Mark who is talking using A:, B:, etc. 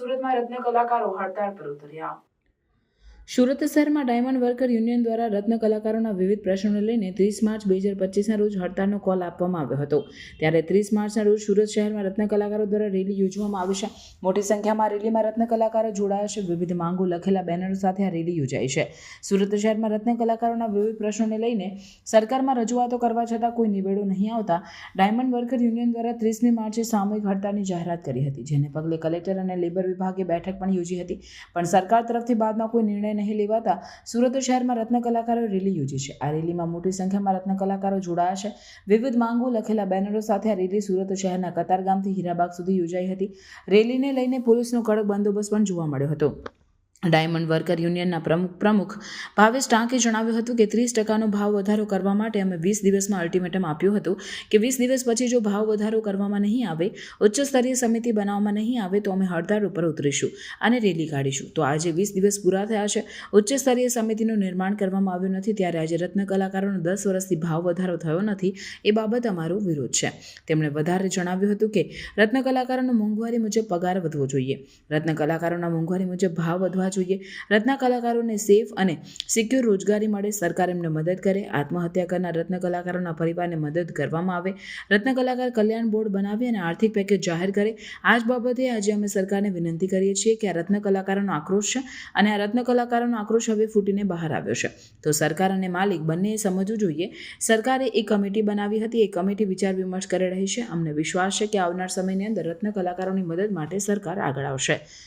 A: સુરતમાં રત્ન કલાકારો હડતાળ પર ઉતર્યા।
B: સુરત શહેરમાં ડાયમંડ વર્કર યુનિયન દ્વારા રત્ન કલાકારોના વિવિધ પ્રશ્નોને લઈને 30 માર્ચ 2025ના રોજ હડતાળનો કોલ આપવામાં આવ્યો હતો। ત્યારે 30 માર્ચના રોજ સુરત શહેરમાં રત્ન કલાકારો દ્વારા રેલી યોજવામાં આવી છે। મોટી સંખ્યામાં રેલીમાં રત્ન કલાકારો જોડાયા છે। વિવિધ માંગો લખેલા બેનરો સાથે આ રેલી યોજાઈ છે। સુરત શહેરમાં રત્ન કલાકારોના વિવિધ પ્રશ્નોને લઈને સરકારમાં રજૂઆતો કરવા છતાં કોઈ નિવેડો નહીં આવતા ડાયમંડ વર્કર યુનિયન દ્વારા 30મી માર્ચે સામૂહિક હડતાળની જાહેરાત કરી હતી, જેને પગલે કલેક્ટર અને લેબર વિભાગે બેઠક પણ યોજી હતી, પણ સરકાર તરફથી બાદમાં કોઈ નિર્ણય નહીં લેવાતા સુરત શહેરમાં રત્ન કલાકારોએ રેલી યોજી છે। આ રેલીમાં મોટી સંખ્યામાં રત્ન કલાકારો જોડાયા છે। વિવિધ માંગો લખેલા બેનરો સાથે આ રેલી સુરત શહેરના કતારગામથી હીરાબાગ સુધી યોજાઈ હતી। રેલીને લઈને પોલીસનો કડક બંદોબસ્ત પણ જોવા મળ્યો હતો। ડાયમંડ વર્કર યુનિયનના પ્રમુખ ભાવેશ ટાંકે જણાવ્યું હતું કે 30% ભાવ વધારો કરવા માટે અમે 20 દિવસમાં અલ્ટિમેટમ આપ્યું હતું કે 20 દિવસ પછી જો ભાવ વધારો કરવામાં નહીં આવે, ઉચ્ચ સ્તરીય સમિતિ બનાવવામાં નહીં આવે તો અમે હડતાળ ઉપર ઉતરીશું અને રેલી કાઢીશું। તો આજે 20 દિવસ પૂરા થયા છે, ઉચ્ચ સ્તરીય સમિતિનું નિર્માણ કરવામાં આવ્યું નથી, ત્યારે આજે રત્ન કલાકારોનો 10 વર્ષથી ભાવ વધારો થયો નથી, એ બાબત અમારો વિરોધ છે। તેમણે વધારે જણાવ્યું હતું કે રત્ન કલાકારોનો મોંઘવારી મુજબ પગાર વધવો જોઈએ, રત્ન કલાકારોના મોંઘવારી મુજબ ભાવ વધવા જોઈએ, રત્ન કલાકારોને સેફ અને સિક્યોર રોજગારી મળે, સરકાર એમને મદદ કરે, આત્મહત્યા કરનાર રત્ન કલાકારોના પરિવારને મદદ કરવામાં આવે, રત્ન કલાકાર કલ્યાણ બોર્ડ બનાવી અને આર્થિક પેકેજ જાહેર કરે। આ જ બાબતે આજે અમે સરકારને વિનંતી કરીએ છીએ કે આ રત્ન કલાકારોનો આક્રોશ છે અને આ રત્ન કલાકારોનો આક્રોશ હવે ફૂટીને બહાર આવ્યો છે, તો સરકાર અને માલિક બંનેએ સમજવું જોઈએ। સરકારે એક કમિટી બનાવી હતી, એ કમિટી વિચાર વિમર્શ કરી રહી છે। અમને વિશ્વાસ છે કે આવનાર સમયની અંદર રત્ન કલાકારોની મદદ માટે સરકાર આગળ આવશે।